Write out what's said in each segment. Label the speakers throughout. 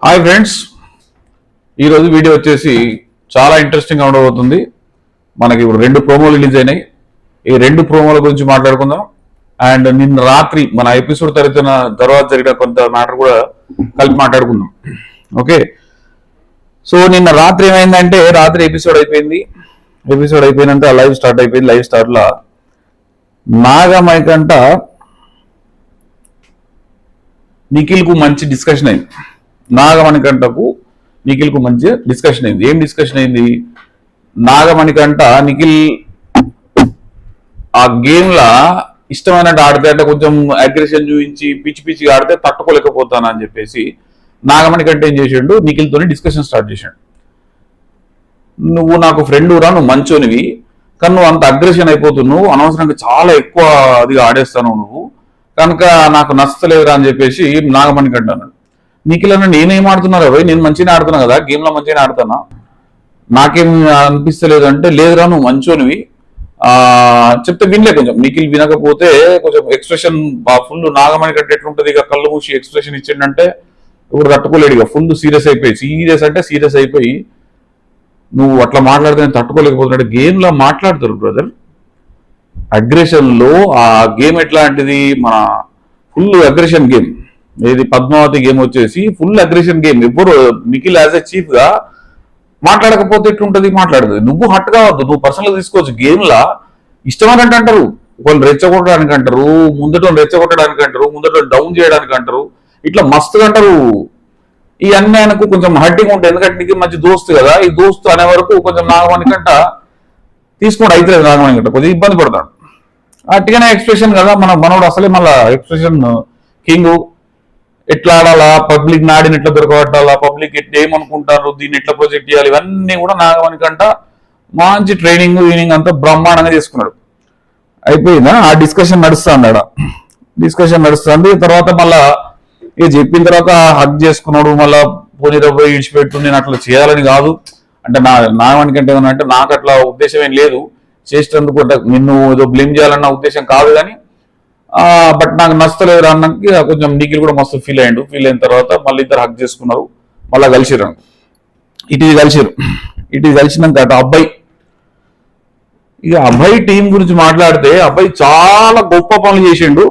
Speaker 1: Hi friends, ఈరోజు video వచ్చేసి చాలా ఇంట్రెస్టింగ్గా ఉండబోతుంది. మనకి ఇప్పుడు 2 ప్రోమోలు రిలీజ్ అయినాయి. ఈ 2 ప్రోమోల గురించి మాట్లాడుకుందాం. అండ్ నిన్న రాత్రి మన ఎపిసోడ్ తర్వాత జరిగిన కొంత మ్యాటర్ కూడా కలిపి మాట్లాడుకుందాం. ఓకే, సో నిన్న రాత్రి ఏమైందంటే, రాత్రి ఎపిసోడ్ అయిపోయినంత లైవ్ స్టార్ట్ అయిపోయింది. లైవ్ స్టార్ట్లో నాగమైకంట నిఖిల్కు మంచి డిస్కషన్ అయింది. నాగమణికంటకు నిఖిల్కు మంచి డిస్కషన్ అయింది. ఏం డిస్కషన్ అయింది? నాగమణికంట నిఖిల్ ఆ గేమ్ లా ఇష్టమైనట్టు ఆడితే, అంటే కొంచెం అగ్రెషన్ చూపించి పిచ్చి పిచ్చిగా ఆడితే తట్టుకోలేకపోతాను అని చెప్పేసి నాగమణికంట ఏం చేసాడు, నిఖిల్తోని డిస్కషన్ స్టార్ట్ చేశాడు. నువ్వు నాకు ఫ్రెండ్ రా, నువ్వు మంచోనివి, కానీ నువ్వు అంత అగ్రెషన్ అయిపోతున్నావు, అనవసరంగా చాలా ఎక్కువ అదిగా ఆడేస్తాను నువ్వు, కనుక నాకు నచ్చలేదురా అని చెప్పేసి నాగమణికంట అన్నాడు. నిఖిల్ అన్న నేనేం ఆడుతున్నారు అవి, నేను మంచిగా ఆడుతున్నా కదా, గేమ్లో మంచిగానే ఆడుతున్నా, నాకేం అనిపిస్తలేదు అంటే, లేదురా నువ్వు మంచోనివి చెప్తే వినలే. కొంచెం నిఖిల్ వినకపోతే కొంచెం ఎక్స్ప్రెషన్ ఫుల్ నాగమణికంట ఎట్లుంటది, ఇక కళ్ళు మూసి ఎక్స్ప్రెషన్ ఇచ్చిండంటే ఇప్పుడు తట్టుకోలేడు. ఇక ఫుల్ సీరియస్ అయిపోయి నువ్వు అట్లా మాట్లాడితే తట్టుకోలేకపోతున్నాడు. గేమ్ లో మాట్లాడతారు బ్రదర్, అగ్రెషన్ లో ఆ గేమ్ ఎట్లాంటిది, మన ఫుల్ అగ్రెషన్ గేమ్. ఏది పద్మావతి గేమ్ వచ్చేసి ఫుల్ అగ్రెషన్ గేమ్. ఎవ్వరు నిఖిల్ యాజ్ ఎ చీఫ్ గా మాట్లాడకపోతే ఎట్లుంటది, మాట్లాడుతుంది. నువ్వు హట్ కావద్దు, నువ్వు పర్సనల్ తీసుకోవచ్చు. గేమ్ లా ఇష్టమైనట్టు అంటారు, వాళ్ళు రెచ్చగొట్టడానికి అంటారు, ముందట రెచ్చగొట్టడానికి అంటారు, ముందట డౌన్ చేయడానికి అంటారు, ఇట్లా మస్తుగా అంటారు. ఇవన్నీ ఆయనకు కొంచెం హట్టింగ్ ఉంటాయి, ఎందుకంటే నీకు మంచి దోస్తు కదా. ఈ దోస్తు అనే వరకు కొంచెం నాగమణికంట తీసుకోండి అయితే, నాగమణికంట కొంచెం ఇబ్బంది పడతాడు. అట్టిగానే ఎక్స్ప్రెషన్ కదా, మనోడు అసలే మళ్ళా ఎక్స్ప్రెషన్ కింగ్. ఎట్లా ఆడాలా, పబ్లిక్ నాడిని ఎట్లా దొరకబట్టాలా, పబ్లిక్ ఎట్లా ఏమనుకుంటారు, దీన్ని ఎట్లా ప్రొజెక్ట్ చేయాలి, ఇవన్నీ కూడా నాగమణికంట మంచి ట్రైనింగ్ అంతా బ్రహ్మాండంగా చేసుకున్నాడు. అయిపోయిందా, ఆ డిస్కషన్ నడుస్తుంది. తర్వాత మళ్ళా ఇక చెప్పిన తర్వాత హక్ చేసుకున్నాడు. మళ్ళా పోనీ పోయి ఇడిచిపెట్టు, నేను అట్లా చేయాలని కాదు అంటే, నాగమణికంట ఏమన్నా అంటే, నాకు అట్లా ఉద్దేశం ఏం లేదు, చేసేటందుకు నిన్ను ఏదో బ్లేమ్ చేయాలన్న ఉద్దేశం కాదు, కానీ బట్ నాకు నచ్చలేదు అన్నకి కొంచెం నిఖిల్ కూడా మస్తు ఫీల్ అయిన తర్వాత మళ్ళీ ఇద్దరు హక్ చేసుకున్నారు, మళ్ళీ కలిసిరు. ఇటు కలిసినాక అటు అబ్బాయి టీం గురించి మాట్లాడితే, అబ్బాయి చాలా గొప్ప పనులు చేసిండు,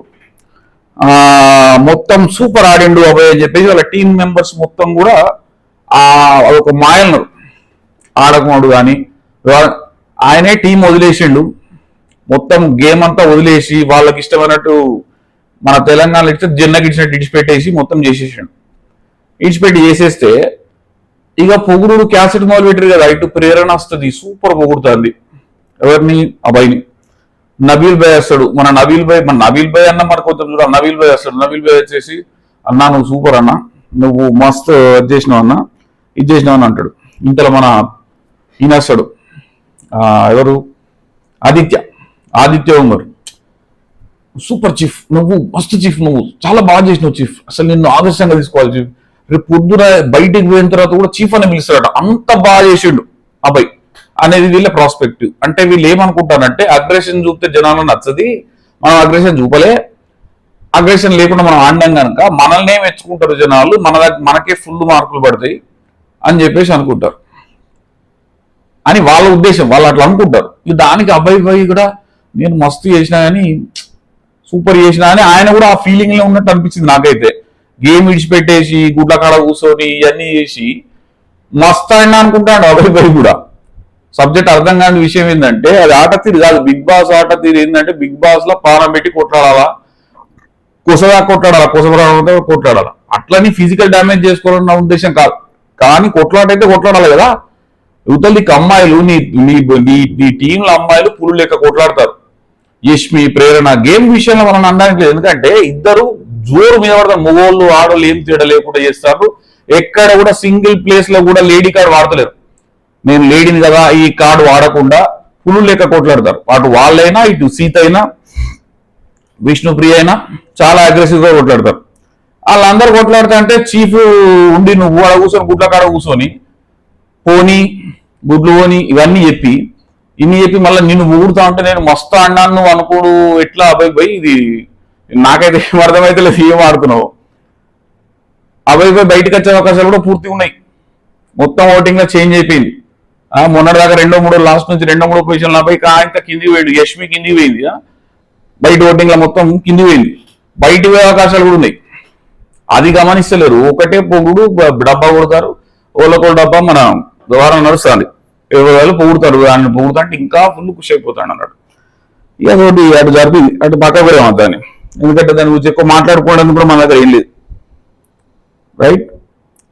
Speaker 1: మొత్తం సూపర్ ఆడిండు అబ్బాయి అని చెప్పేసి వాళ్ళ టీం మెంబర్స్ మొత్తం కూడా ఒక మాయలను ఆడకమాడు. కానీ ఆయనే టీం వదిలేసిండు, మొత్తం గేమ్ అంతా వదిలేసి వాళ్ళకి ఇష్టమైనట్టు మన తెలంగాణలో ఇస్తే జెన్నకి ఇచ్చినట్టు ఇడిచిపెట్టేసి మొత్తం చేసేస్తే ఇక పొగుడు క్యాసెట్ మొదలు పెట్టారు కదా, ఇటు ప్రేరణ వస్తుంది, సూపర్ పొగుడుతుంది. ఎవరిని? అబ్బాయిని. నబీల్ భాయ్ వస్తాడు, మన నబీల్ భాయ్ అన్న మనకు కొంచెం చూడాలి. నబీల్ భాయ్ వస్తాడు, నబీల్ భాయ్ వచ్చేసి అన్నా నువ్వు సూపర్ అన్నా, నువ్వు మస్తు ఇది చేసినావు అని అంటాడు. ఇంతలో మన ఈయన వస్తాడు, ఎవరు? ఆదిత్య ఉమర్, సూపర్ చీఫ్, నువ్వు మస్తు చీఫ్, నువ్వు చాలా బాగా చేసినావు చీఫ్, అసలు నిన్ను ఆదర్శంగా తీసుకోవాలి చీఫ్, రేపు పొద్దున బయటికి పోయిన తర్వాత కూడా చీఫ్ అని పిలుస్తాడట, అంత బాగా చేసిండు అబ్బాయి అనేది వీళ్ళ ప్రాస్పెక్టివ్. అంటే వీళ్ళు ఏమనుకుంటారంటే, అగ్రెషన్ చూపితే జనాలను నచ్చది, మనం అగ్రెషన్ చూపలే, అగ్రెషన్ లేకుండా మనం ఆడినాం కనుక మనల్నే మెచ్చుకుంటారు జనాలు, మనకే ఫుల్ మార్కులు పడతాయి అని చెప్పేసి అనుకుంటారు అని వాళ్ళ ఉద్దేశం. వాళ్ళు అట్లా అనుకుంటారు. దానికి అబ్బాయి కూడా నేను మస్తు చేసినా కానీ, సూపర్ చేసినా అని ఆయన కూడా ఆ ఫీలింగ్ లో ఉన్నట్టు అనిపించింది నాకైతే. గేమ్ విడిచిపెట్టేసి గుడ్ల కాడ కూర్చొని ఇవన్నీ చేసి మస్తు అయినా అనుకుంటాడు అబ్బాయి కూడా. సబ్జెక్ట్ అర్థం కాని విషయం ఏంటంటే, అది ఆట తీరు కాదు. బిగ్ బాస్ ఆట తీరు ఏంటంటే, బిగ్ బాస్ లో పానం పెట్టి కొట్లాడాలా, కొట్లాడాలా, అట్లని ఫిజికల్ డ్యామేజ్ చేసుకోవాలన్న ఉద్దేశం కాదు. కానీ కొట్లాటైతే కొట్లాడాలి కదా. యువతలకి అమ్మాయిలు, నీ టీంలో అమ్మాయిలు పులు లెక్క కొట్లాడతారు. యష్మి, ప్రేరణ గేమ్ విషయంలో మనం అనడానికి లేదు, ఎందుకంటే ఇద్దరు జోరు మీద పడతారు. మగోళ్ళు ఆడోళ్ళు ఏం తేడా లేకుండా చేస్తారు. ఎక్కడ కూడా సింగిల్ ప్లేస్ లో కూడా లేడీ కార్డు వాడతలేరు. నేను లేడీని కదా ఈ కార్డు వాడకుండా పులు లెక్క కొట్లాడతారు. అటు వాళ్ళైనా, ఇటు సీత అయినా, విష్ణుప్రియ అయినా చాలా అగ్రెసివ్ గా కొట్లాడతారు. వాళ్ళందరూ కొట్లాడతా అంటే చీఫ్ ఉండి నువ్వు ఆడ కూర్చొని గుడ్ల కాడ కూర్చొని పోని గుడ్లు పోని ఇవన్నీ చెప్పి మళ్ళీ నిన్ను ఊడుతా ఉంటే నేను మస్తు అన్నాను నువ్వు అనుకోడు ఎట్లా అబ్బాయి ఇది నాకైతే ఏం అర్థమైతే లేదు, ఏం ఆడుతున్నావు. అవి బయటకు వచ్చే అవకాశాలు కూడా పూర్తిగా ఉన్నాయి. మొత్తం ఓటింగ్ లో చేంజ్ అయిపోయింది. మొన్నటిదాకా 2-3 లాస్ట్ నుంచి 2-3 పొజిషన్లు ఆపై కాంత కింది పోయింది, యష్మి కింది పోయింది. బయట ఓటింగ్ లో మొత్తం కింది పోయింది. బయట పోయే అవకాశాలు కూడా ఉన్నాయి. అది గమనిస్తలేరు. ఒకటే పొగుడు డబ్బా కొడతారు, ఓళ్ళకో డబ్బా మన వ్యవహారం నడుస్తుంది. 20 వేలు పొగుడతారు, దాన్ని పొగుడుతుంటే ఇంకా ఫుల్ ఖుషి అయిపోతాడు అన్నాడు. ఇక అదొకటి అటు జరిపి అటు పక్క పోయాం దాన్ని. ఎందుకంటే దాని గురించి ఎక్కువ మాట్లాడుకోవడానికి కూడా మన దగ్గర ఏం లేదు, రైట్.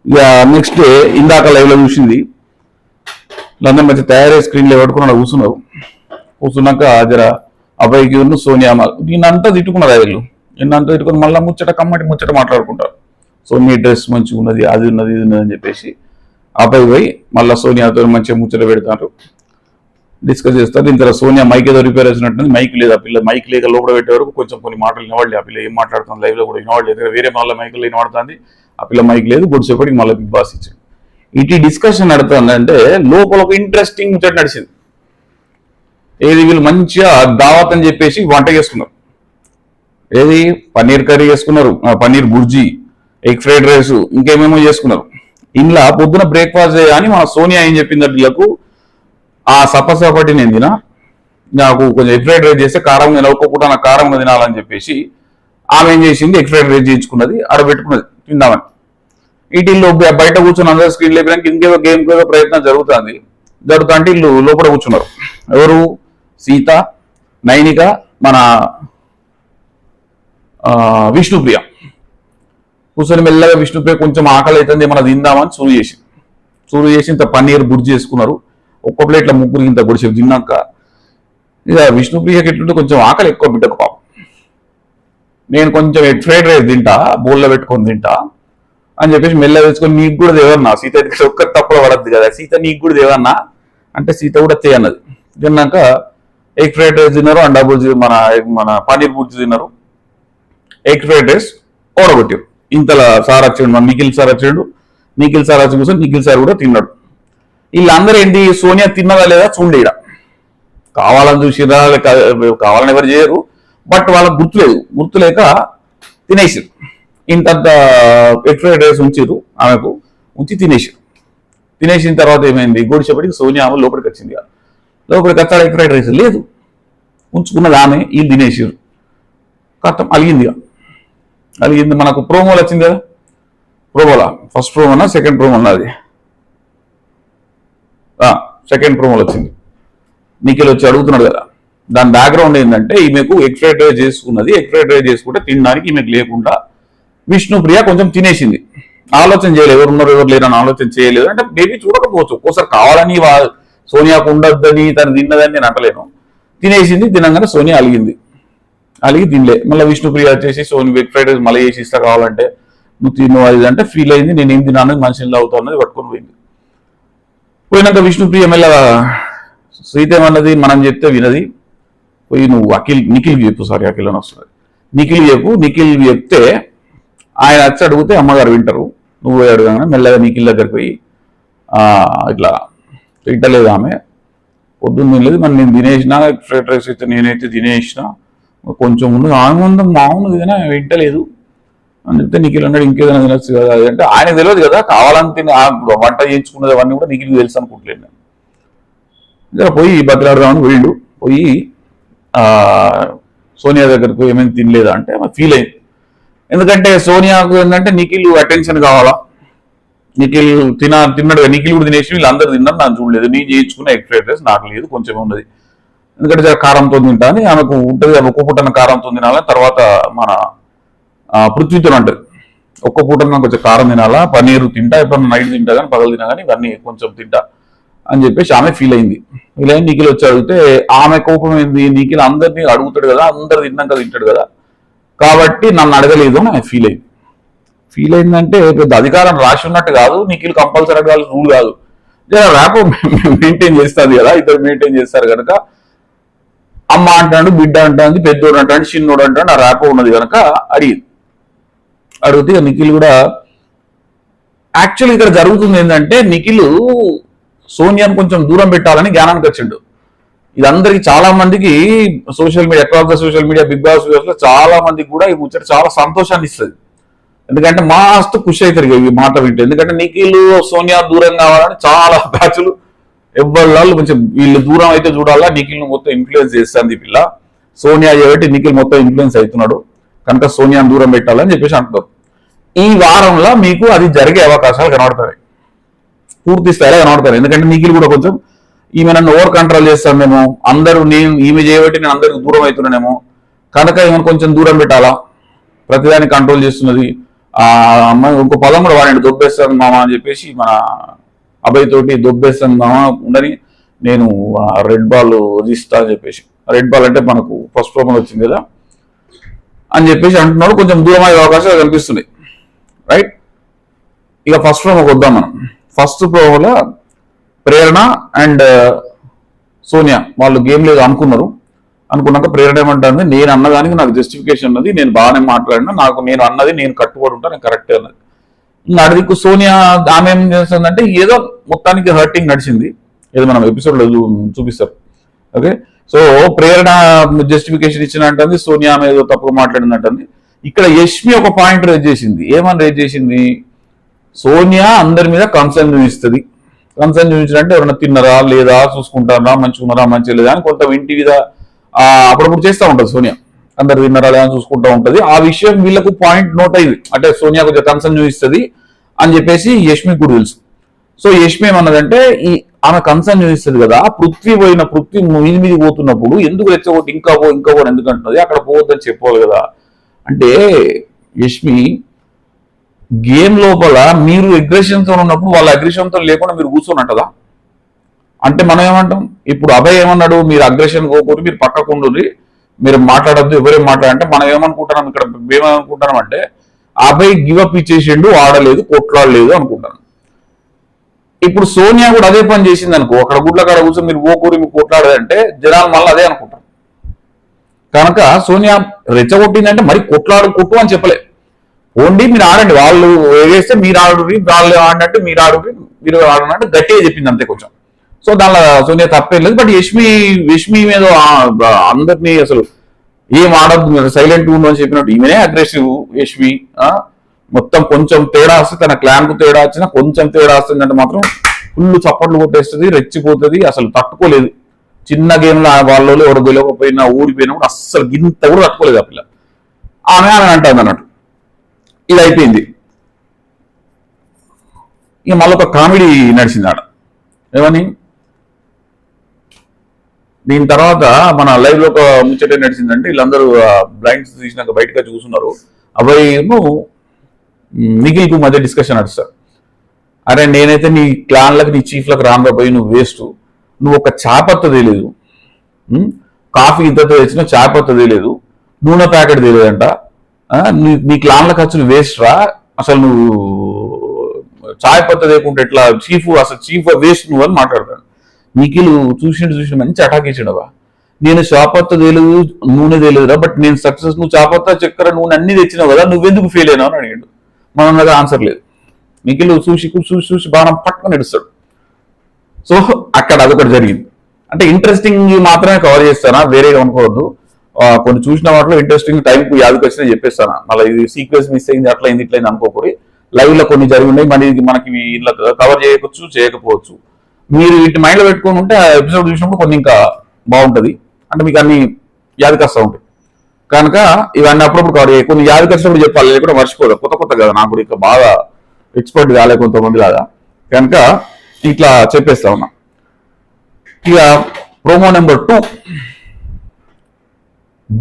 Speaker 1: ఇక నెక్స్ట్ ఇందాక లైవ్ లో చూసింది, లందన్ మంచి తయారయ్యే స్క్రీన్ లో పెట్టుకున్నాడు, కూర్చున్నాక జర అబ్బాయికి ఉన్న సోనియా దీన్నంతా తిట్టుకున్నారు. వీళ్ళు నిన్నంతా తిట్టుకుని మళ్ళీ కమ్మటి ముచ్చట మాట్లాడుకుంటారు. సోనియా డ్రెస్ మంచిగా ఉన్నది, అది ఉన్నది, ఇది ఉన్నది అని చెప్పేసి అబ్బాయి పోయి మళ్ళీ సోనియాతో మంచిగా ముచ్చట పెడతారు, డిస్కస్ చేస్తారు. ఇంత సోనియా మైక్ ఏదో రిపేర్ చేసినట్టు, మైక్ లేదు. ఆ పిల్ల మైక్ లేక లోపల పెట్టే వరకు కొంచెం కొన్ని మాటలు వినవాళ్ళు. ఆ పిల్ల ఏం మాట్లాడుతుంది లైవ్ లో కూడా వినవాళ్ళు, వేరే మళ్ళీ మైకుల్లో వినబడుతుంది. ఆ పిల్ల మైక్ లేదు, గుడిసేపటికి మళ్ళీ బిగ్ బాస్ ఇచ్చింది. ఇటు డిస్కషన్ నడుతుందంటే లోపల ఒక ఇంట్రెస్టింగ్ ముచ్చట నడిచింది. ఏది వీళ్ళు మంచిగా దావత్ అని చెప్పేసి వంట చేసుకున్నారు. ఏది పన్నీర్ కర్రీ చేసుకున్నారు, paneer bhurji, egg fried rice, ఇంకేమేమో చేసుకున్నారు. ఇంట్లో పొద్దున బ్రేక్ఫాస్ట్ చేయని మన సోనియా ఏం చెప్పింది, వీళ్ళకు ఆ సపటి నేను తినా, నాకు కొంచెం ఎగ్ ఫ్రైడ్ రైస్ చేస్తే కారం ఒక్క పూట నాకు కారంగా తినాలని చెప్పేసి ఆమె ఏం చేసింది, ఎగ్ ఫ్రైడ్ రైస్ చేయించుకున్నది, ఆడబెట్టుకున్నది తిందామని. వీటిల్లో బయట కూర్చొని అందరూ స్క్రీన్ లేపినాక ఇంకేదో గేమ్ ఏదో ప్రయత్నం జరుగుతుంటే వీళ్ళు లోపల కూర్చున్నారు. ఎవరు, సీత, నైనిక, మన విష్ణుప్రియ కూర్చొని మెల్లగా విష్ణుప్రియ కొంచెం ఆకలి అవుతుంది మన తిందామని సూరు చేసి ఇంత పన్నీర్ బుర్జీ చేసుకున్నారు. ఒక్క ప్లేట్లో ముగ్గురికి ఇంత పొడిసేపు తిన్నాక ఇక విష్ణుప్రియకి ఎట్లుంటే కొంచెం ఆకలి ఎక్కువ బిడ్డకు పాపం. నేను కొంచెం ఎగ్ ఫ్రైడ్ రైస్ తింటా, బోల్లో పెట్టుకొని తింటా అని చెప్పేసి మెల్ల వేసుకొని నీకు కూడా దేవన్నా, సీత ఒక్క తప్పులో పడద్దు కదా, సీత నీకు కూడా దేవన్నా అంటే సీత కూడా చేయన్నది. తిన్నాక ఎగ్ ఫ్రైడ్ రైస్ తిన్నారు, అండా బుర్జీ మన పన్నీర్ బుర్జీ తిన్నారు, ఎగ్ ఫ్రైడ్ రైస్ ఓడగొట్టారు. ఇంతలా సార్ వచ్చాడు, మన నిఖిల్ సార్ వచ్చాడు. నిఖిల్ సార్ వచ్చి కూర్చొని నిఖిల్ సార్ కూడా తిన్నాడు. వీళ్ళందరూ ఏంటి, సోనియా తిన్నదా లేదా చూడలేడ, కావాలని చూసిరా, కావాలని ఎవరు చేయరు, బట్ వాళ్ళకి గుర్తులేక తినేసారు. ఇంతంత ఎగ్ ఫ్రైడ్ రైస్ ఉంచారు, ఆమెకు ఉంచి తినేసిన తర్వాత ఏమైంది, గోడిసేపటికి సోనియా ఆమె లోపలికి వచ్చింది. లోపలికి వచ్చాడు, ఎగ్ ఫ్రైడ్ రైస్ లేదు, ఉంచుకున్నది ఆమె, వీళ్ళు తినేసారు. కథం అలిగింది. మనకు ప్రోమోలు వచ్చింది కదా, ప్రోమోలా ఫస్ట్ ప్రోమోనా సెకండ్ ప్రోమోనా, అది సెకండ్ ప్రోమోలు వచ్చింది. నిఖిల్ వచ్చి అడుగుతున్నాడు కదా, దాని బ్యాక్గ్రౌండ్ ఏంటంటే ఈమెకు ఎగ్ ఫ్రైడ్ రైస్ చేసుకున్నది, ఎగ్ ఫ్రైడ్ రైస్ చేసుకుంటే తినడానికి ఈమెకు లేకుండా విష్ణుప్రియ కొంచెం తినేసింది. ఆలోచన చేయలేదు, ఎవరు లేరని ఆలోచన చేయలేదు. అంటే బేబీ చూడకపోవచ్చు, ఒక్కోసారి కావాలని సోనియాకు ఉండొద్దని తను తిన్నదని నేను అంటలేను. తినేసింది, తినంగానే సోనియా అలిగి తినలే. మళ్ళీ విష్ణుప్రియ వచ్చేసి ఎగ్ ఫ్రైడ్ రైస్ మళ్ళీ చేసి ఇస్తా కావాలంటే నువ్వు తిను అది అంటే ఫీల్ అయింది. నేను ఏం తిన్నాను మనిషిని అవుతా అన్నది పట్టుకొని పోయినాక విష్ణుప్రియ మెల్ల సీత ఏమన్నది, మనం చెప్తే వినది, పోయి నువ్వు నిఖిల్ చెప్పు, సారీ అఖిల్ అని వస్తున్నది, నిఖిల్ చెప్తే ఆయన వచ్చి అడిగితే అమ్మగారు వింటారు. నువ్వు పోయి అడగానే మెల్లగా నిఖిల్ దగ్గరికి పోయి ఇట్లా తింటలేదు ఆమె, పొద్దున్న తినలేదు, మరి నేను తినేసిన ఫ్రైడ్ రైస్ అయితే నేనైతే తినేసిన, కొంచెం ముందు ఆనందం మామూలు కానీ వింటలేదు అని చెప్తే నిఖిల్ అన్నాడు ఇంకేదైనా తినచ్చు కదా అంటే ఆయనకు తెలియదు కదా, కావాలని వంట చేయించుకున్నది అవన్నీ కూడా నిఖిల్కి తెలుసు అనుకుంటలేదు. నేను పోయి బతిలాడదామని పోయి సోనియా దగ్గరకు ఏమైనా తినలేదా అంటే ఫీల్ అయింది. ఎందుకంటే సోనియాకు ఏంటంటే నిఖిల్ అటెన్షన్ కావాలా, నిఖిల్ తిన్నాడు, నిఖిల్ కూడా తినేసి వీళ్ళందరూ తిన్నారు, నాకు చూడలేదు, నేను చేయించుకున్న ఎగ్ ఫ్రైడ్ రైస్ నాకు లేదు, కొంచెం ఉన్నది, ఎందుకంటే కారంతో తింటా అని ఆమెకు ఉంటుంది. ఒక్క పూటన కారంతో తినాలని, తర్వాత మన పృథ్వీతో అంటది ఒక్క పూటన కొంచెం కారం తినాలా, పన్నీరు తింటా, ఎప్పుడన్నా నైట్ తింటా కానీ పగలు తినా కానీ ఇవన్నీ కొంచెం తింటా అని చెప్పేసి ఆమె ఫీల్ అయింది. నిఖిల్ వచ్చి అడిగితే ఆమె కోపం ఏంది, నిఖిల్ అందరినీ అడుగుతాడు కదా, అందరు తిన్నాక తింటాడు కదా, కాబట్టి నన్ను అడగలేదు అని ఆమె ఫీల్ అయిందంటే పెద్ద అధికారం రాసి ఉన్నట్టు కాదు, నిఖిల్ కంపల్సరీ అడగాలి రూల్ కాదు, ర్యాప్ మెయింటైన్ చేస్తుంది కదా, ఇద్దరు మెయింటైన్ చేస్తారు కనుక అమ్మ అంటాడు, బిడ్డ అంటాడు, పెద్దోడు అంటాడు, చిన్నోడు అంటాడు, ఆ ర్యాప్ ఉన్నది కనుక అడిగితే నిఖిల్ కూడా యాక్చువల్లీ ఇక్కడ జరుగుతుంది ఏంటంటే నిఖిల్ సోనియాను కొంచెం దూరం పెట్టాలని జ్ఞానానికి వచ్చిండు. ఇది అందరికి చాలా మందికి social media, across the social media, Bigg Boss లో చాలా మందికి కూడా ఈ ముచ్చట చాలా సంతోషాన్ని ఇస్తుంది. ఎందుకంటే మస్తు ఖుషి అవుతారు ఈ మాట వింటే. ఎందుకంటే నిఖిల్ సోనియా దూరం కావాలని చాలా బ్యాచ్లు ఎవరు కొంచెం వీళ్ళు దూరం అయితే చూడాలా, నిఖిల్ మొత్తం ఇన్ఫ్లుయెన్స్ చేస్తుంది పిల్ల, సోనియా చేయబట్టి నిఖిల్ మొత్తం ఇన్ఫ్లుయెన్స్ అవుతున్నాడు కనుక సోనియాను దూరం పెట్టాలని చెప్పేసి అంటున్నారు. ఈ వారంలో మీకు అది జరిగే అవకాశాలు కనబడతాయి, పూర్తి స్థాయిలో కనబడతారు. ఎందుకంటే నిఖిల్ కూడా కొంచెం ఈమె నన్ను ఓవర్ కంట్రోల్ చేస్తానేమో, అందరూ నేను ఈమె చేయబట్టి నేను అందరికి దూరం అవుతున్నానేమో కనుక ఈమెను కొంచెం దూరం పెట్టాలా, ప్రతిదాన్ని కంట్రోల్ చేస్తున్నది. ఆ అమ్మాయి ఇంకో పదం కూడా వాడిని దొబ్బేస్తాను మామ అని చెప్పేసి మన అబ్బాయి తోటి దొబ్బేస్తాను మామ ఉండని నేను రెడ్ బాల్ ఇస్తా అని చెప్పేసి, రెడ్ బాల్ అంటే మనకు ఫస్ట్ ప్రోమోలో వచ్చింది కదా అని చెప్పేసి అంటున్నాడు. కొంచెం దూరం అయ్యే అవకాశాలు కనిపిస్తున్నాయి, రైట్. ఇక ఫస్ట్ ప్రోమోకి వద్దాం మనం. ఫస్ట్ ప్రోమోలో ప్రేరణ అండ్ సోనియా వాళ్ళు గేమ్ లేదు అనుకున్నాక ప్రేరణ ఏమంటుంది, నేను అన్నదానికి నాకు జస్టిఫికేషన్ ఉన్నది, నేను బాగానే మాట్లాడినా, నాకు నేను అన్నది నేను కట్టుబడి ఉంటా, నేను కరెక్టే అన్నది. అడిగికు సోనియా ఆమె ఏం చేస్తుందంటే ఏదో మొత్తానికి హర్టింగ్ నడిచింది, ఏదో మనం ఎపిసోడ్లో చూపిస్తారు. ఓకే, సో ప్రేరణ జస్టిఫికేషన్ ఇచ్చినట్టుంది, సోనియా ఆమె ఏదో తప్పుగా మాట్లాడినట్టుంది. ఇక్కడ యష్మి ఒక పాయింట్ రేజ్ చేసింది. ఏమని రేజ్ చేసింది, సోనియా అందరి మీద కన్సర్న్ చూపిస్తుంది. కన్సర్న్ చూపించాలంటే ఎవరైనా తిన్నారా లేదా, చూసుకుంటారా, మంచిగున్నారా మంచిగా లేదా అని కొంత ఇంటి మీద అప్పుడప్పుడు చేస్తూ ఉంటుంది సోనియా, అందరు తిన్నారా లేదా అని చూసుకుంటూ ఉంటుంది. ఆ విషయం వీళ్ళకు పాయింట్ నోట్ అయింది, అంటే సోనియా కొంచెం కన్సర్న్ చూపిస్తుంది అని చెప్పేసి యష్మి కూడా తెలుసు. సో యష్మి ఏమన్నదంటే ఆమె కన్సర్న్ చూపిస్తుంది కదా, పృథ్వీ మీది పోతున్నప్పుడు ఎందుకు రెచ్చగొట్టి ఇంకా పో ఎందుకు అంటున్నది, అక్కడ పోవద్దని చెప్పవాలి కదా అంటే, యష్మి గేమ్ లోపల మీరు అగ్రెషన్తో ఉన్నప్పుడు వాళ్ళ అగ్రెషన్తో లేకుండా మీరు కూర్చోనంటదా అంటే మనం ఏమంటాం. ఇప్పుడు అభయ్ ఏమన్నాడు, మీరు అగ్రెషన్ పోకూడదు, మీరు పక్కకుండ్రి, మీరు మాట్లాడద్దు, ఎవరేం మాట్లాడంటే మనం ఏమనుకుంటున్నాం, ఇక్కడ మేమేమనుకుంటున్నాం అంటే అభయ్ గివప్ ఇచ్చేసిండు, ఆడలేదు, కొట్లాడలేదు అనుకుంటాను. ఇప్పుడు సోనియా కూడా అదే పని చేసింది అనుకో, అక్కడ గుడ్ల కాడ కూర్చొని మీరు ఓకూరి మీకు కొట్లాడదంటే జనాలు మళ్ళీ అదే అనుకుంటారు. కనుక సోనియా రెచ్చగొట్టిందంటే మరి కొట్టు అని చెప్పలేదు, ఓన్లీ మీరు ఆడండి, వాళ్ళు వేస్తే మీరు ఆడుర్రి, వాళ్ళు ఆడినట్టు మీరు ఆడుర్రి, మీరు ఆడినట్టు గట్టిగా చెప్పింది అంతే కొంచెం. సో దానిలో సోనియా తప్పేం లేదు. బట్ యష్మి మీద అందరినీ అసలు ఏం ఆడద్దు, సైలెంట్ ఉండు అని చెప్పినట్టు ఈమెనే అగ్రెసివ్ యష్మి. మొత్తం కొంచెం తేడా వస్తే, తన క్లాన్ కు తేడా వచ్చినా కొంచెం తేడా వస్తుందంటే మాత్రం ఫుల్ చప్పట్లు కొట్టేస్తుంది, రెచ్చిపోతుంది, అసలు తట్టుకోలేదు. చిన్న గేమ్ లో వాళ్ళు ఎవరు గెలవకపోయినా ఊడిపోయినప్పుడు అస్సలు గింత కూడా తట్టుకోలేదు ఆ పిల్ల. ఆమె అంటుంది అన్నట్టు. ఇది అయిపోయింది. ఇక మళ్ళీ ఒక కామెడీ నడిచింది ఆడ. ఏమని, దీని తర్వాత మన లైవ్ లో ఒక ముచ్చట నడిచిందంటే, వీళ్ళందరూ బ్లైండ్స్ తీసినాక బయటగా చూస్తున్నారు. అబ్బాయి నిఖిల్ కు మధ్య డిస్కషన్ నడుస్తారు. అరే నేనైతే నీ క్లాన్లకు నీ చీఫ్లకు రాకపోయి నువ్వు వేస్ట్, నువ్వు ఒక చాపత్త తెలియదు, కాఫీ ఇద్దరితో తెచ్చిన చాపత్త తెలియదు, నూనె ప్యాకెట్ తెలియదంట, నీ క్లాన్ల ఖర్చులు వేస్ట్ రా, అసలు నువ్వు చాయ్ పత్త లేకుంటే ఎట్లా, అసలు చీఫ్ వేస్ట్ నువ్వు అని మాట్లాడతాడు. నిఖిల్ చూసి మంచి అటాక్ ఇచ్చాడవా, నేను చాపత్త తెలియదు నూనె తెలియదురా, బట్ నేను సక్సెస్, నువ్వు చాపత్త చక్కెర నూనె అన్ని తెచ్చినావు కదా, నువ్వెందుకు ఫెయిల్ అయినావు అని అడిగాడు. మనం కదా ఆన్సర్ లేదు. నిఖిల్ చూసి బాణం పట్టుకొని నడుస్తాడు. సో అక్కడ అదొకటి జరిగింది. అంటే ఇంట్రెస్టింగ్ మాత్రమే కవర్ చేస్తానా, వేరేగా అనుకోవద్దు. కొన్ని చూసిన వాటిలో ఇంట్రెస్టింగ్ టైంకు యాదకి వచ్చినా చెప్పేస్తాను. మళ్ళీ ఇది సీక్వెన్స్ మిస్ అయింది, అట్లా అయింది, ఇట్లా అయింది అనుకోకూడదు. లైవ్ లో కొన్ని జరిగి ఉన్నాయి, మనకి ఇలా కవర్ చేయవచ్చు చేయకపోవచ్చు. మీరు వీటి మైండ్ లో పెట్టుకుని ఉంటే ఆ ఎపిసోడ్ చూసినప్పుడు కొన్ని ఇంకా బాగుంటది, అంటే మీకు అన్ని యాదకొస్తా ఉంటాయి. కనుక ఇవన్నీ అప్పుడప్పుడు కవర్ చేయాలి. కొన్ని యాదకొచ్చినప్పుడు చెప్పాలి, లేకుండా మర్చిపోదు. కొత్త కదా, నాకు కూడా ఇంకా బాగా ఎక్స్పర్ట్ కాలే కొంతమంది లాగా, కనుక ఇట్లా చెప్పేస్తా ఉన్నా. ఇక ప్రోమో నెంబర్ 2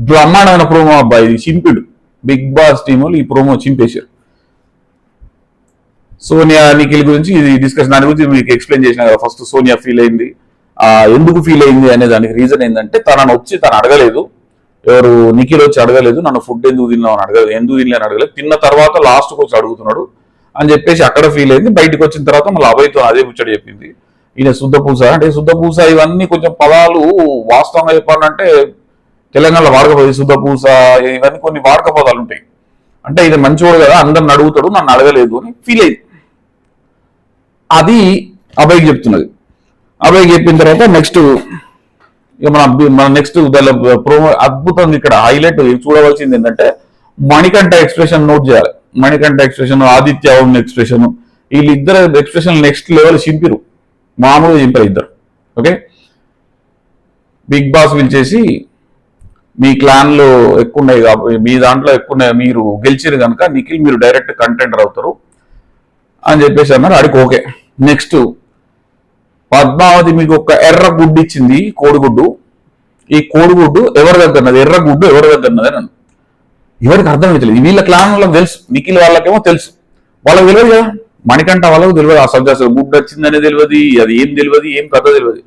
Speaker 1: బ్రహ్మాండమైన ప్రోమో అబ్బాయి, ఇది చింపిడు. బిగ్ బాస్ టీమ్ ఈ ప్రోమో చింపేశారు. సోనియా నిఖిల్ గురించి ఇది డిస్కషన్, దాని గురించి మీకు ఎక్స్ప్లెయిన్ చేసిన కదా. ఫస్ట్ సోనియా ఫీల్ అయింది, ఎందుకు ఫీల్ అయింది అనే దానికి రీజన్ ఏంటంటే, తనను అడగలేదు, ఎవరు నిఖిల్ వచ్చి అడగలేదు, నన్ను ఫుడ్ ఎందుకు తిన్నావు అని అడగలేదు, ఎందుకు తినలేని అడగలేదు, తిన్న తర్వాత లాస్ట్కి వచ్చి అడుగుతున్నాడు అని చెప్పేసి అక్కడ ఫీల్ అయింది. బయటకు వచ్చిన తర్వాత మళ్ళీ అభయ్తో అదే ముచ్చడి చెప్పింది. ఈయన శుద్ధపూస అంటే శుద్ధపూస, ఇవన్నీ కొంచెం పదాలు వాస్తవంగా చెప్పాలంటే తెలంగాణలో వాడకపోయి, శుద్ధపూస ఇవన్నీ కొన్ని వాడక పదాలు ఉంటాయి. అంటే ఇది మంచివాడు కదా, అందరిని అడుగుతాడు, నన్ను అడగలేదు అని ఫీల్ అయింది. అది అభయ్కి చెప్తున్నది. అభయ్కి చెప్పిన తర్వాత నెక్స్ట్ ఇక మన నెక్స్ట్ ప్రోమో అద్భుతం. ఇక్కడ హైలైట్ చూడవలసింది ఏంటంటే, మణికంఠ ఎక్స్ప్రెషన్ నోట్ చేయాలి. మణికంఠ ఎక్స్ప్రెషన్, ఆదిత్య ఉన్న ఎక్స్ప్రెషన్, వీళ్ళిద్దరు ఎక్స్ప్రెషన్ నెక్స్ట్ లెవెల్ చింపిరు, మామూలుగా చింపారు ఇద్దరు. ఓకే, బిగ్ బాస్ పిలిచేసి మీ క్లాన్లో ఎక్కువ ఉన్నాయి కాబట్టి, మీ దాంట్లో ఎక్కువ ఉన్నాయి, మీరు గెలిచిరు కనుక నిఖిల్ మీరు డైరెక్ట్ కంటెండర్ అవుతారు అని చెప్పేసి అన్నారు. ఆడికి ఓకే. నెక్స్ట్ పద్మావతి మీకు ఒక ఎర్ర గుడ్డు ఇచ్చింది, కోడిగుడ్డు. ఈ కోడిగుడ్డు ఎవరి దగ్గరన్నది, ఎర్ర గుడ్డు ఎవరి దగ్గరన్నది అని అన్న. ఎవరికి అర్థమవుతలేదు. వీళ్ళ క్లాన్ వాళ్ళకి తెలుసు, నిఖిల్ వాళ్ళకేమో తెలుసు, వాళ్ళకి తెలియదు కదా, మణికంఠ వాళ్ళకు తెలియదు. ఆ సబ్జెక్ట్ గుడ్డు వచ్చిందనే తెలియదు, అది ఏం తెలియదు, ఏం కథ తెలియదు.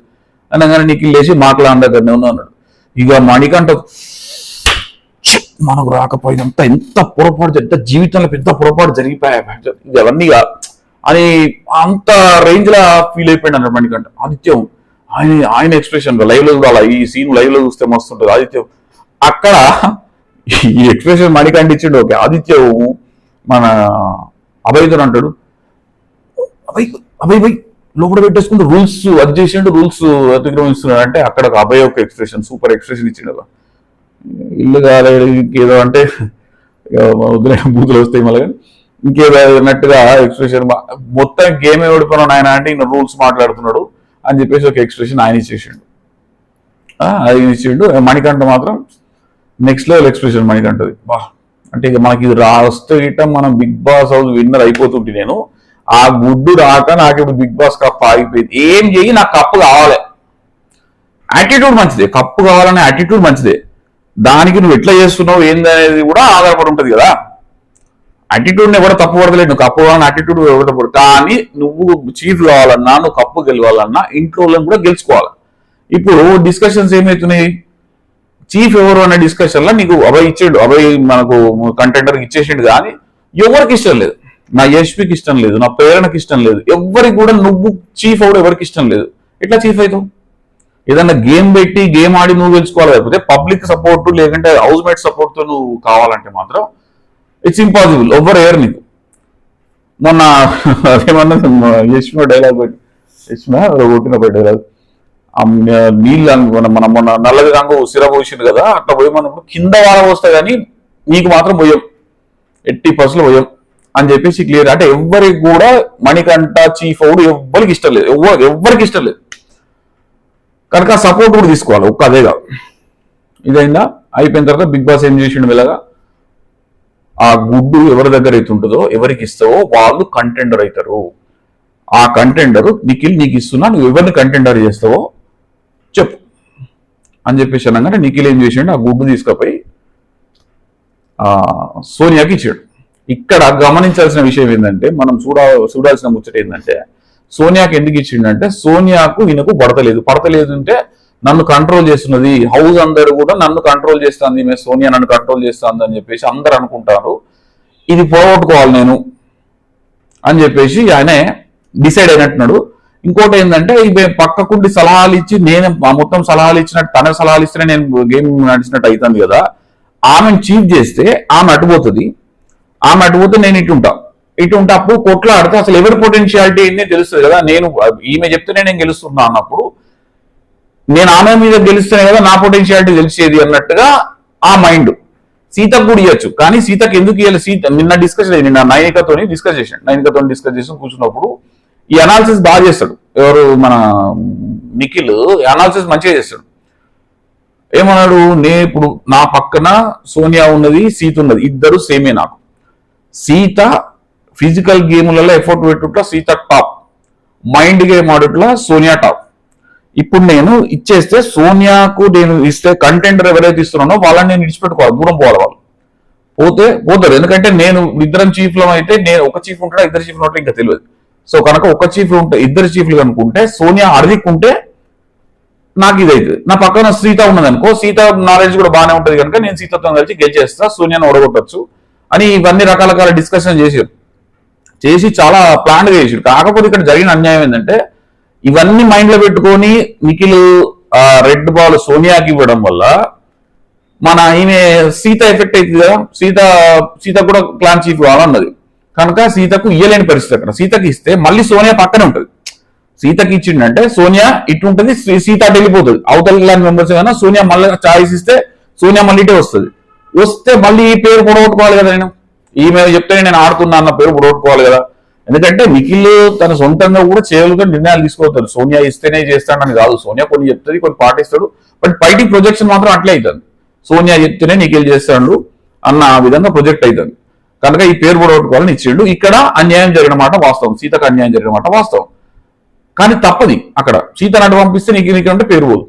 Speaker 1: అనగానే నిఖిల్ లేచి మా క్లాన్ దగ్గరనే ఉన్నాడు. ఇక మణికంఠ మనకు రాకపోయినంత ఎంత పొరపాటు, ఎంత జీవితంలో పెద్ద పొరపాటు జరిగిపోయాయి అవన్నీ అని అంత రేంజ్ లా ఫీల్ అయిపోయాడు అన్నాడు మణికంఠ. ఆదిత్యం ఆయన ఎక్స్ప్రెషన్ లైవ్ లో చూడాలి, ఈ సీన్ లైవ్ లో చూస్తే మస్తు ఉంటుంది. ఆదిత్యం అక్కడ ఈ ఎక్స్ప్రెషన్ మణికంఠ ఇచ్చిండు. ఓకే, ఆదిత్యం మన అభయ్తో అంటాడు, అభయ్ లోపల పెట్టేసుకుంటూ రూల్స్ అది చేసిండు, రూల్స్ అతిక్రమిస్తున్నాడు అంటే అక్కడ అభయ్ ఒక ఎక్స్ప్రెషన్, సూపర్ ఎక్స్ప్రెషన్ ఇచ్చిండు కదా. ఇల్లు కాలేదు ఇంకేదో అంటే వదిలేని బూతులు వస్తాయి మళ్ళీ, ఇంకేదో అన్నట్టుగా ఎక్స్ప్రెషన్. మొత్తం గేమే ఓడిపోయినాడు ఆయన అంటే ఈయన రూల్స్ మాట్లాడుతున్నాడు అని చెప్పేసి ఒక ఎక్స్ప్రెషన్ ఆయన ఇచ్చేసిండు. అది ఇచ్చిండు. మణికంఠ మాత్రం నెక్స్ట్ లెవెల్ ఎక్స్ప్రెషన్ మణికంఠది. బా అంటే ఇక మనకి ఇది రాస్తే గిట్ట మనం బిగ్ బాస్ హౌస్ విన్నర్ అయిపోతుంటే, నేను ఆ గుడ్డు రాక నాకు ఇప్పుడు బిగ్ బాస్ కప్ ఆగిపోయింది. ఏం చెయ్యి నాకు కప్పు కావాలి, యాటిట్యూడ్ మంచిదే, కప్పు కావాలనే యాటిట్యూడ్ మంచిదే. దానికి నువ్వు ఎట్లా చేస్తున్నావు ఏందనేది కూడా ఆధారపడి ఉంటుంది కదా. యాటిట్యూడ్ని ఎవరు తప్పు పడతలేదు, నువ్వు కప్పు కావాలని యాటిట్యూడ్ ఎవరు తప్పు. కానీ నువ్వు చీఫ్ కావాలన్నా, నువ్వు కప్పు గెలవాలన్నా ఇంట్లో వాళ్ళని కూడా గెలుచుకోవాలి. ఇప్పుడు డిస్కషన్స్ ఏమవుతున్నాయి, చీఫ్ ఎవరు అనే డిస్కషన్ లో నీకు అభయ్ ఇచ్చాడు, అభయ్ మనకు కంటెండర్ ఇచ్చేసిండు, కానీ ఎవరికి ఇష్టం లేదు. నా యశ్వికి ఇష్టం లేదు, నా ప్రేరణకి ఇష్టం లేదు, ఎవరికి కూడా నువ్వు చీఫ్ అవడం ఎవరికి ఇష్టం లేదు. ఎట్లా చీఫ్ అవుతావు? ఏదన్నా గేమ్ పెట్టి గేమ్ ఆడి నువ్వు గెలుచుకోవాలి, లేకపోతే పబ్లిక్ సపోర్ట్ లేకుంటే హౌస్ మేట్ సపోర్ట్ తో నువ్వు కావాలంటే మాత్రం ఇట్స్ ఇంపాసిబుల్. ఎవ్వరు ఏరు నీకు. మొన్న అదేమన్నా యశ్వ డైలాగ్ పెట్టి, యశ్వ కొట్టిన డైలాగ్, నీళ్ళు మన మొన్న నల్లది రంగు సిర పోసింది కదా, అట్లా పోయి మనం కింద వాళ్ళ వస్తాయి కానీ నీకు మాత్రం పోయాం, 80% పోయాం అని చెప్పేసి క్లియర్. అంటే ఎవ్వరికి కూడా మణికంఠ చీఫ్ అవుడు ఎవ్వరికి ఇష్టం లేదు, ఎవ్వరికి ఇష్టం లేదు కనుక సపోర్ట్ కూడా తీసుకోవాలి. ఒక్క అదేగా ఇదైందా అయిపోయిన తర్వాత బిగ్ బాస్ ఏం చేసిండు మెల్లగా, ఆ గుడ్డు ఎవరి దగ్గర అయితే ఉంటుందో, ఎవరికి ఇస్తావో వాళ్ళు కంటెండర్ అవుతారు. ఆ కంటెండర్ నిఖిల్ నీకు ఇస్తున్నా, నువ్వు ఎవరిని కంటెండర్ చేస్తావో చెప్పు అని చెప్పేసి అనగానే నిఖిల్ ఏం చేసిండు, ఆ గుడ్డు తీసుకుపోయి సోనియాకి ఇచ్చాడు. ఇక్కడ గమనించాల్సిన విషయం ఏంటంటే, మనం చూడాల్సిన ముచ్చట ఏంటంటే, సోనియాకి ఎందుకు ఇచ్చిండంటే, సోనియాకు ఈయనకు పడతలేదు అంటే నన్ను కంట్రోల్ చేస్తున్నది, హౌస్ అందరూ కూడా నన్ను కంట్రోల్ చేస్తుంది, సోనియా నన్ను కంట్రోల్ చేస్తుంది అని చెప్పేసి అందరు అనుకుంటారు. ఇది పోగొట్టుకోవాలి నేను అని చెప్పేసి ఆయనే డిసైడ్ అయినట్టున్నాడు. ఇంకోటి ఏంటంటే, ఇవి పక్కకుండి సలహాలు ఇచ్చి నేను మొత్తం సలహాలు ఇచ్చినట్టు, తన సలహాలు ఇస్తేనే నేను గేమ్ నడిచినట్టు అవుతుంది కదా. ఆమెను చీఫ్ చేస్తే ఆమె అటుపోతుంది, ఆమె అటుపోతే నేను ఇటు ఉంటా అప్పుడు కొట్లాడితే అసలు ఎవరి పొటెన్షియాలిటీ ఏంటో తెలుస్తుంది కదా. నేను ఈమె చెప్తేనే నేను గెలుస్తున్నా అన్నప్పుడు, నేను ఆమె మీద గెలుస్తేనే కదా నా పొటెన్షియాలిటీ తెలిసేది అన్నట్టుగా ఆ మైండ్. సీతకు కూడా ఇవ్వచ్చు, కానీ సీతకు ఎందుకు ఇవ్వాలి? సీత నిన్న నైనికతో డిస్కస్ చేసి కూర్చున్నప్పుడు ఈ అనాలిసిస్ బాగా చేస్తాడు. ఎవరు మన నిఖిల్ అనాలిసిస్ మంచిగా చేస్తాడు. ఏమన్నాడు, ఇప్పుడు నా పక్కన సోనియా ఉన్నది, సీత ఉన్నది, ఇద్దరు సేమే. నాకు సీత ఫిజికల్ గేములలో ఎఫర్ట్ పెట్టుట్లా సీత టాప్, మైండ్ గేమ్ ఆడుట్లా సోనియా టాప్. ఇప్పుడు నేను ఇచ్చేస్తే సోనియాకు నేను ఇస్తే కంటెండర్ ఎవరైతే ఇస్తున్నానో వాళ్ళని నేను ఇడిచిపెట్టుకోవాలి, దూరం పోవాలి. వాళ్ళు పోతారు, ఎందుకంటే నేను ఇద్దరం చీఫ్లం అయితే, నేను ఒక చీఫ్ ఉంటాడా ఇద్దరు చీఫ్లు ఉంటాడు ఇంకా తెలియదు. సో కనుక ఒక చీఫ్ ఉంటే, ఇద్దరు చీఫ్లు కనుకుంటే సోనియా అడిగికుంటే నాకు ఇది అవుతుంది. నా పక్కన సీత ఉన్నది అనుకో, సీత నాలెడ్జ్ కూడా బాగానే ఉంటుంది కనుక నేను సీతతో కలిసి గెలిచేస్తా, సోనియాను ఓడగొట్టచ్చు అని ఇవన్నీ రకాల డిస్కషన్ చేసి చాలా ప్లాన్ గా చేసాడు. కాకపోతే ఇక్కడ జరిగిన అన్యాయం ఏంటంటే, ఇవన్నీ మైండ్ లో పెట్టుకొని నిఖిల్ రెడ్ బాల్ సోనియాకి ఇవ్వడం వల్ల మన ఈమె సీత ఎఫెక్ట్ అవుతుంది కదా. సీత కూడా క్లాన్ చీఫ్ కావాలన్నది కనుక సీతకు ఇయ్యలేని పరిస్థితి. అక్కడ సీతకి ఇస్తే మళ్ళీ సోనియా పక్కనే ఉంటుంది. సీతకి ఇచ్చిండంటే సోనియా ఇటు ఉంటుంది, సీత అటు వెళ్ళిపోతుంది. అవతల క్లాన్ మెంబర్స్ కన్నా సోనియా మళ్ళీ చాయిస్ ఇస్తే సోనియా మళ్ళీ ఇటే వస్తే మళ్ళీ ఈ పేరు పొడగొట్టుకోవాలి కదా. నేను ఈమె చెప్తే నేను ఆడుతున్నా అన్న పేరు పురోట్టుకోవాలి కదా. ఎందుకంటే నిఖిల్ తన సొంతంగా కూడా చేయగలుగుతాడు, నిర్ణయాలు తీసుకోవచ్చు. సోనియా ఇస్తేనే చేస్తాడని కాదు, సోనియా కొన్ని చెప్తుంది, కొన్ని పాటిస్తాడు, బట్ బయటికి ప్రొజెక్షన్ మాత్రం అట్లే అవుతుంది. సోనియా చెప్తేనే నిఖిల్ చేస్తాడు అన్న విధంగా ప్రొజెక్ట్ అవుతుంది. కనుక ఈ పేరు పురోట్టుకోవాలని ఇచ్చిండు. ఇక్కడ అన్యాయం జరిగిన మాట వాస్తవం, సీతకు అన్యాయం జరిగిన మాట వాస్తవం. కానీ తప్పది, అక్కడ సీతను అటు పంపిస్తే నిఖిల్ అంటే పేరు పోదు.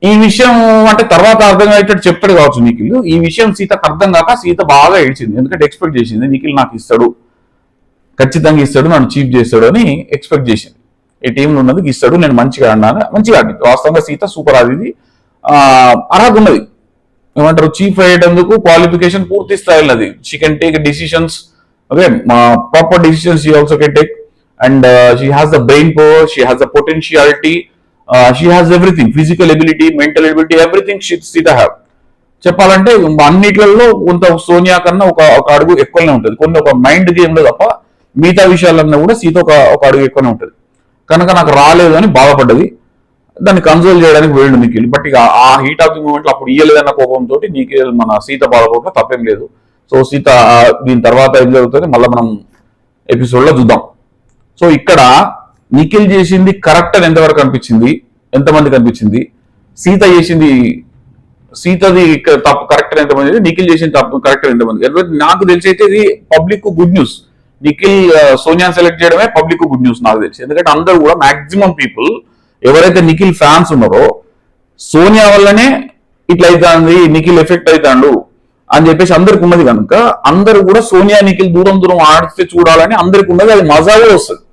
Speaker 1: ఈ విషయం అంటే తర్వాత అర్థం అయ్యేటట్టు చెప్పాడు కావచ్చు నిఖిల్. ఈ విషయం సీతకు అర్థం కాక సీత బాగా ఏడ్చింది. ఎందుకంటే ఎక్స్పెక్ట్ చేసింది నిఖిల్ నాకు ఇస్తాడు, ఖచ్చితంగా ఇస్తాడు, నన్ను చీఫ్ చేస్తాడు అని ఎక్స్పెక్ట్ చేసింది. ఈ టీంలో ఉన్నది ఇస్తాడు, నేను మంచిగా ఆడినాను, మంచిగా ఆడింది. వాస్తవంగా సీత సూపర్ ఆడింది, అర్హత ఉన్నది. ఏమంటారు, చీఫ్ అయ్యేటందుకు క్వాలిఫికేషన్ పూర్తి స్థాయిలో అది. She can take decisions, okay, proper decisions she also can take, and she has the brain power, she has the potentiality, she has everything, physical ability, mental ability, everything Sita have. చెప్పాలంటే అన్నిట్లలో కొంత సోనియా కన్నా ఒక అడుగు ఎక్కువనే ఉంటుంది. కొన్ని ఒక మైండ్ గేమ్ లో తప్ప మిగతా విషయాలన్నా కూడా సీత ఒక అడుగు ఎక్కువనే ఉంటుంది. కనుక నాకు రాలేదు అని బాధపడ్డది, దాన్ని కన్సోల్ చేయడానికి వేయండు నిఖిల్. బట్ ఇక ఆ హీట్ ఆఫ్ ది మూమెంట్ అప్పుడు ఇయ్యలేదన్న కోపంతో నిఖిల్ మన సీత బాధపడక తప్పేం లేదు. సో సీత దీని తర్వాత ఏం జరుగుతుంది మళ్ళీ మనం ఎపిసోడ్ లో చూద్దాం. సో ఇక్కడ నిఖిల్ చేసింది కరెక్ట్ అని ఎంతవరకు అనిపించింది, ఎంతమందికి అనిపించింది, సీత చేసింది, సీతది తప్పు కరెక్ట్ అని ఎంతమంది, నిఖిల్ చేసింది తప్పు కరెక్ట్ అని ఎంతమంది. నాకు తెలిసి అయితే ఇది పబ్లిక్ గుడ్ న్యూస్. నిఖిల్ సోనియాని సెలెక్ట్ చేయడమే పబ్లిక్ గుడ్ న్యూస్ నాకు తెలిసి. ఎందుకంటే అందరూ కూడా మాక్సిమం పీపుల్ ఎవరైతే నిఖిల్ ఫ్యాన్స్ ఉన్నారో సోనియా వల్లనే ఇట్లా అవుతుంది, నిఖిల్ ఎఫెక్ట్ అవుతాడు అని చెప్పేసి అందరికి ఉన్నది. కనుక అందరూ కూడా సోనియా నిఖిల్ దూరం దూరం ఆడితే చూడాలని అందరికి ఉన్నది. అది మజాగా వస్తుంది.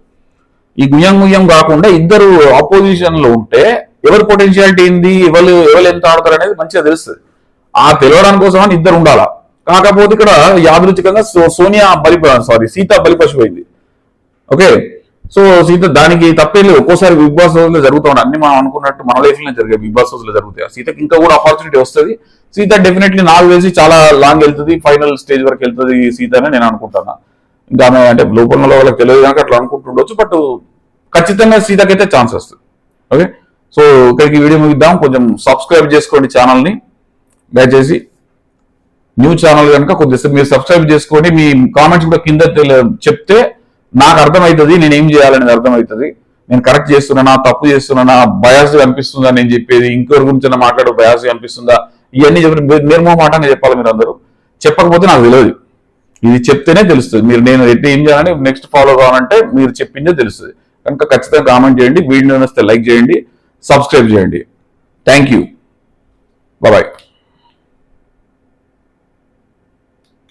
Speaker 1: ఈ గుయ్యం కాకుండా ఇద్దరు ఆపోజిషన్ లో ఉంటే ఎవరు పొటెన్షియాలిటీ ఏంది, ఎవరు ఎంత ఆడతారు అనేది మంచిగా తెలుస్తుంది. ఆ తెలవడానికి కోసం అని ఇద్దరు ఉండాలా. కాకపోతే ఇక్కడ యాదృచ్ఛికంగా సీత బలిపశువైంది. ఓకే, సో సీత దానికి తప్పేం లేదు. ఒక్కోసారి బిగ్ బాస్ హౌస్ లో జరుగుతూ ఉంటాయి అన్ని, మనం అనుకున్నట్టు మన లైఫ్ లో జరిగే బిగ్ బాస్ హౌస్ లో జరుగుతాయి. సీతకి ఇంకా కూడా ఆపర్చునిటీ వస్తుంది. సీత డెఫినెట్లీ నాకు వేసి చాలా లాంగ్ వెళ్తుంది, ఫైనల్ స్టేజ్ వరకు వెళ్తుంది సీత అని నేను అనుకుంటున్నా. ఇంకా ఆమె అంటే లోపల వాళ్ళకి తెలియదు కనుక అట్లా అనుకుంటుండొచ్చు, బట్ ఖచ్చితంగా సీతకైతే ఛాన్స్ వస్తుంది. ఓకే, సో ఇక్కడికి వీడియో ముగిద్దాం. కొంచెం సబ్స్క్రైబ్ చేసుకోండి ఛానల్ని దయచేసి. న్యూ ఛానల్ కనుక కొద్దిసేపు మీరు సబ్స్క్రైబ్ చేసుకోండి. మీ కామెంట్స్ కూడా కింద చెప్తే నాకు అర్థమవుతుంది, నేను ఏం చేయాలనేది అర్థమవుతుంది. నేను కరెక్ట్ చేస్తున్నానా, తప్పు చేస్తున్నానా, బయాస్ అనిపిస్తుందా, నేను చెప్పేది ఇంకొకరి గురించి మాట్లాడే బయాస్ అనిపిస్తుందా, ఇవన్నీ చెప్పి నిర్మోహమాటంగా చెప్పాలి. మీరు అందరూ చెప్పకపోతే నాకు తెలియదు, ఇది చెప్తేనే తెలుస్తుంది. మీరు నేను ఏం చేయాలని నెక్స్ట్ ఫాలో కావాలంటే మీరు చెప్పిందే తెలుస్తుంది. కనుక ఖచ్చితంగా కామెంట్ చేయండి, వీడియో నచ్చితే లైక్ చేయండి, సబ్స్క్రైబ్ చేయండి. Thank you, bye.